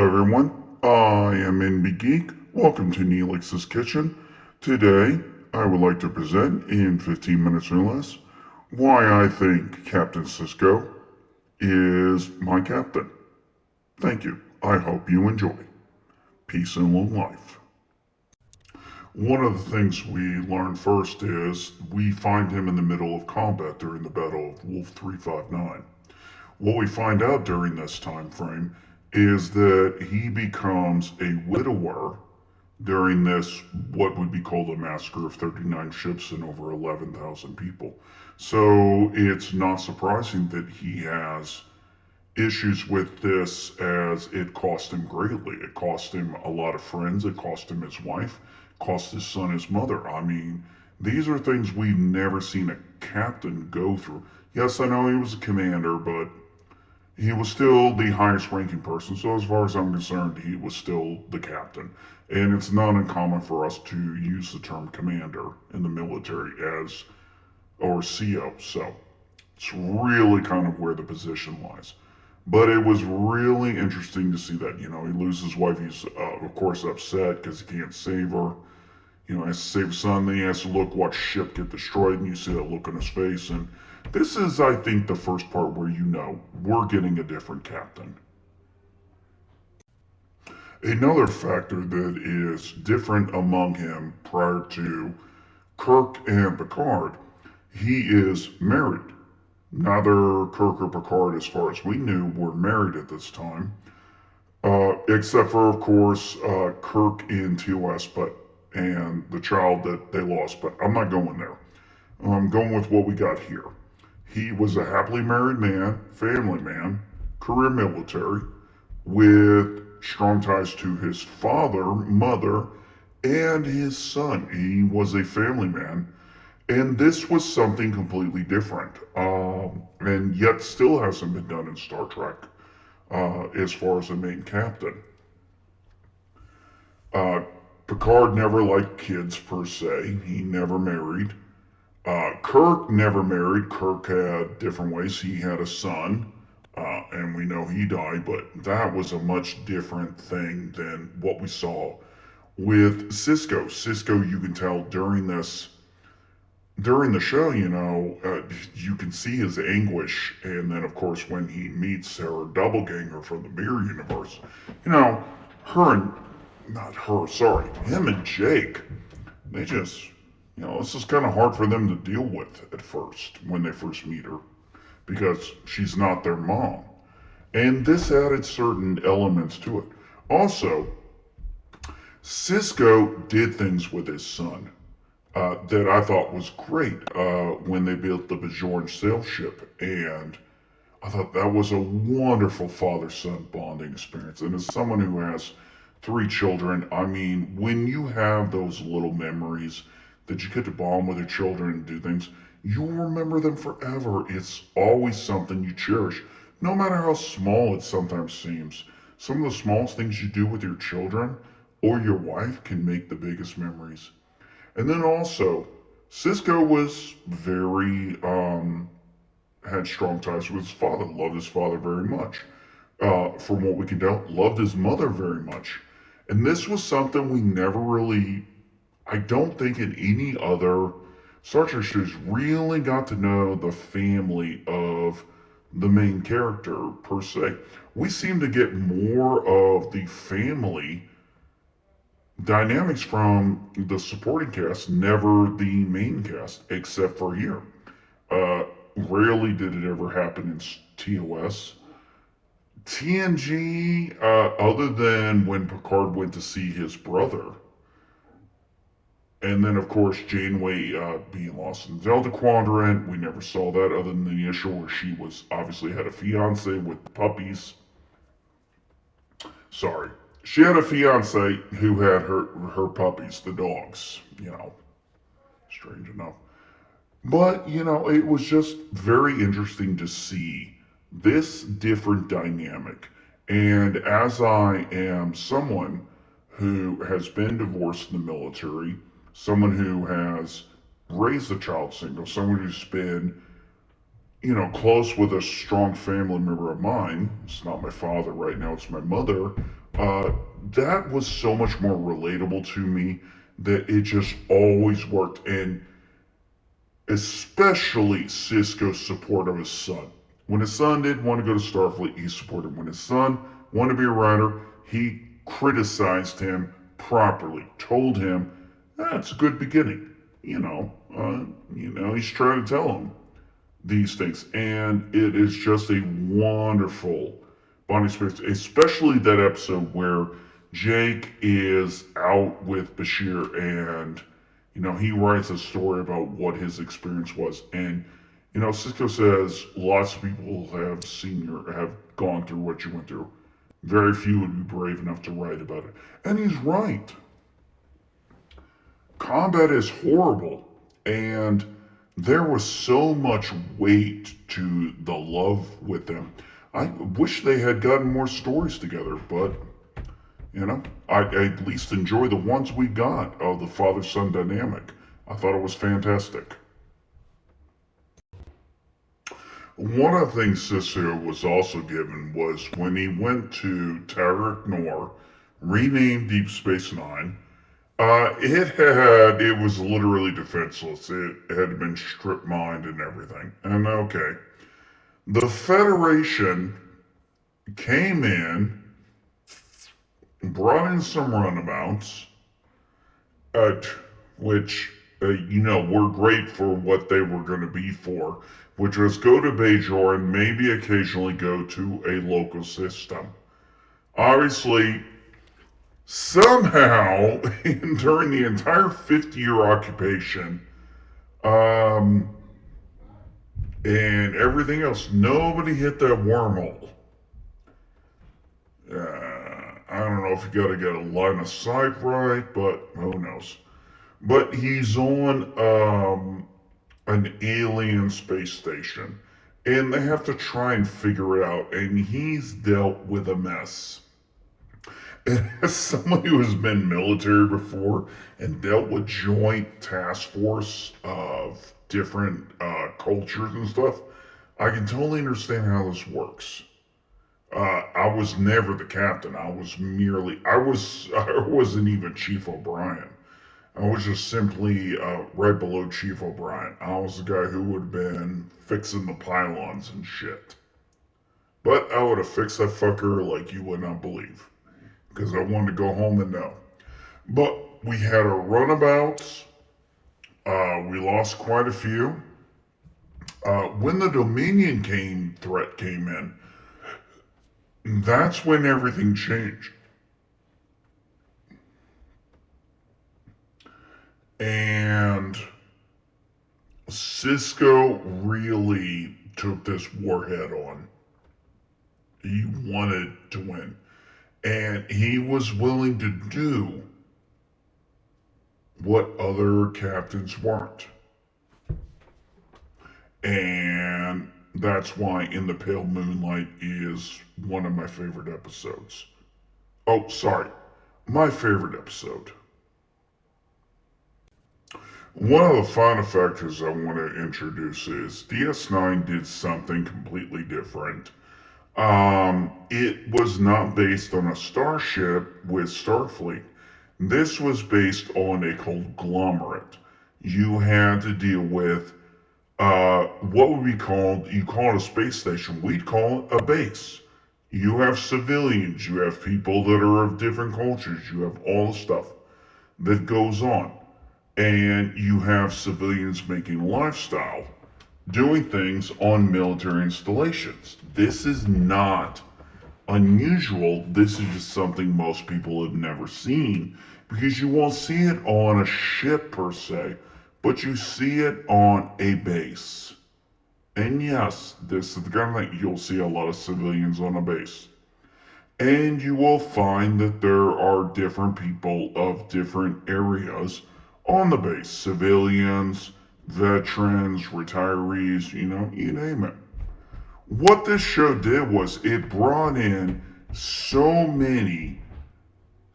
Hello everyone, I am NB Geek. Welcome to Neelix's Kitchen. Today, I would like to present, in 15 minutes or less, why I think Captain Sisko is my captain. Thank you. I hope you enjoy. Peace and long life. One of the things we learn first is we find him in the middle of combat during the Battle of Wolf 359. What we find out during this time frame is that he becomes a widower during this, what would be called a massacre of 39 ships and over 11,000 people. So it's not surprising that he has issues with this, as it cost him greatly. It cost him a lot of friends, it cost him his wife, cost his son his mother. I mean, these are things we've never seen a captain go through. Yes, I know he was a commander, but he was still the highest ranking person, so as far as I'm concerned, he was still the captain. And it's not uncommon for us to use the term commander in the military as, or CO, so it's really kind of where the position lies. But it was really interesting to see that, he loses his wife. He's, of course, upset because he can't save her. He has to save his son, then he has to watch ship get destroyed, and you see that look on his face. And this is, I think, the first part where we're getting a different captain. Another factor that is different among him prior to Kirk and Picard, he is married. Neither Kirk or Picard, as far as we knew, were married at this time. Except for, of course, Kirk in TOS, and the child that they lost. But I'm not going there. I'm going with what we got here. He was a happily married man, family man, career military, with strong ties to his father, mother, and his son. He was a family man. And this was something completely different, and yet still hasn't been done in Star Trek, as far as the main captain. Picard never liked kids per se. He never married. Kirk never married. Kirk had different ways. He had a son, and we know he died, but that was a much different thing than what we saw with Sisko. Sisko, you can tell during the show, you can see his anguish, and then of course when he meets her doppelganger from the mirror universe, her and not her, sorry, him and Jake, they just, this is kind of hard for them to deal with at first when they first meet her, because she's not their mom. And this added certain elements to it. Also, Sisko did things with his son that I thought was great when they built the Bajoran sail ship. And I thought that was a wonderful father-son bonding experience. And as someone who has 3 children, I mean, when you have those little memories that you get to bond with your children and do things, you'll remember them forever. It's always something you cherish, no matter how small it sometimes seems. Some of the smallest things you do with your children or your wife can make the biggest memories. And then also, Sisko was had strong ties with his father, loved his father very much. From what we can tell, loved his mother very much. And this was something we never really, I don't think in any other Star Trek shows, really got to know the family of the main character per se. We seem to get more of the family dynamics from the supporting cast, never the main cast, except for here. Rarely did it ever happen in TOS. TNG, other than when Picard went to see his brother, and then of course Janeway being lost in the Delta Quadrant, we never saw that other than the issue where she was obviously had a fiance with puppies. Sorry. She had a fiance who had her puppies, the dogs, strange enough. But, it was just very interesting to see this different dynamic. And as I am someone who has been divorced in the military, someone who has raised a child single, someone who's been, close with a strong family member of mine, it's not my father right now, it's my mother, Uh, that was so much more relatable to me that it just always worked. And especially Sisko's support of his son. When his son didn't want to go to Starfleet, he supported him. When his son wanted to be a writer, he criticized him properly, told him, that's a good beginning. He's trying to tell him these things. And it is just a wonderful bonding experience, especially that episode where Jake is out with Bashir and, he writes a story about what his experience was. And, Cisco says lots of people have gone through what you went through. Very few would be brave enough to write about it. And he's right. Combat is horrible. And there was so much weight to the love with them. I wish they had gotten more stories together, but I at least enjoy the ones we got of the father-son dynamic. I thought it was fantastic. One of the things Cicero was also given was when he went to Tarek Nor, renamed Deep Space Nine. It was literally defenseless. It had been strip mined and everything. And okay, the Federation came in, brought in some runabouts, uh, which, were great for what they were going to be for, which was go to Bajor and maybe occasionally go to a local system. Obviously, somehow, during the entire 50-year occupation, um, and everything else, nobody hit that wormhole. I don't know if you gotta get a line of sight right, but who knows. But he's on an alien space station, and they have to try and figure it out, and he's dealt with a mess. And as someone who has been military before and dealt with joint task force of different cultures and stuff, I can totally understand how this works. I was never the captain. I wasn't even Chief O'Brien. I was just simply right below Chief O'Brien. I was the guy who would have been fixing the pylons and shit. But I would have fixed that fucker like you would not believe. Because I wanted to go home and know. But we had our runabouts. We lost quite a few. When the Dominion threat came in, that's when everything changed. And Sisko really took this warhead on. He wanted to win. And he was willing to do what other captains weren't. And that's why In the Pale Moonlight is one of my favorite episodes. Oh, sorry. My favorite episode. One of the final factors I want to introduce is DS9 did something completely different. It was not based on a starship with Starfleet. This was based on a conglomerate. You had to deal with what would be called, you call it a space station, we'd call it a base. You have civilians, you have people that are of different cultures, you have all the stuff that goes on. And you have civilians making lifestyle, doing things on military installations. This is not unusual. This is just something most people have never seen because you won't see it on a ship per se, but you see it on a base. And yes, this is the kind of thing you'll see a lot of civilians on a base. And you will find that there are different people of different areas on the base. Civilians, veterans, retirees, you name it. What this show did was it brought in so many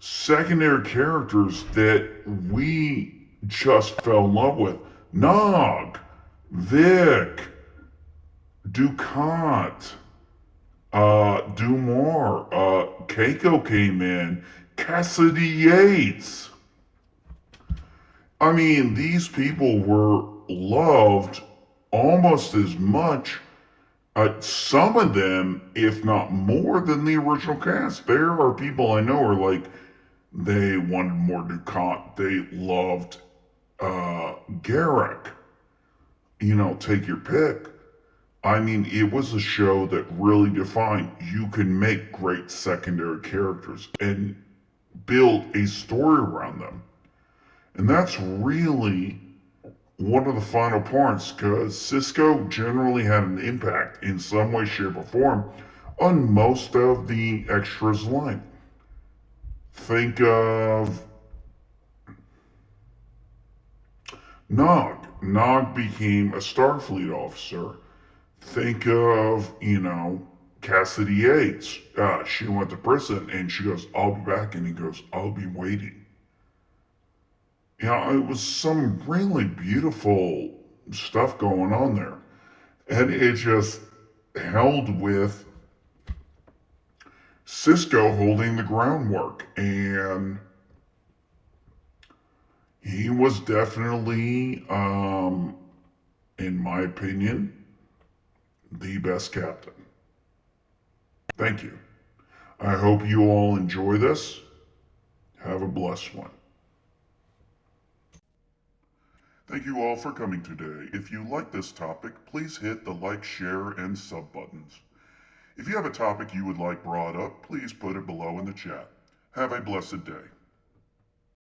secondary characters that we just fell in love with. Nog, Vic, Ducat, Do more. Keiko came in. Cassidy Yates. I mean, these people were loved almost as much, some of them, if not more than the original cast. There are people I know are like, they wanted more Ducat. They loved Garrick. Take your pick. I mean, it was a show that really defined you can make great secondary characters and build a story around them. And that's really one of the final parts because Sisko generally had an impact in some way, shape, or form on most of the extras' line. Think of Nog. Nog became a Starfleet officer. Think of, Cassidy Yates. She went to prison and she goes, I'll be back. And he goes, I'll be waiting. It was some really beautiful stuff going on there. And it just held with Sisko holding the groundwork. And he was definitely, in my opinion, the best captain. Thank you. I hope you all enjoy this. Have a blessed one. Thank you all for coming today. If you like this topic, please hit the like, share, and sub buttons. If you have a topic you would like brought up, please put it below in the chat. Have a blessed day.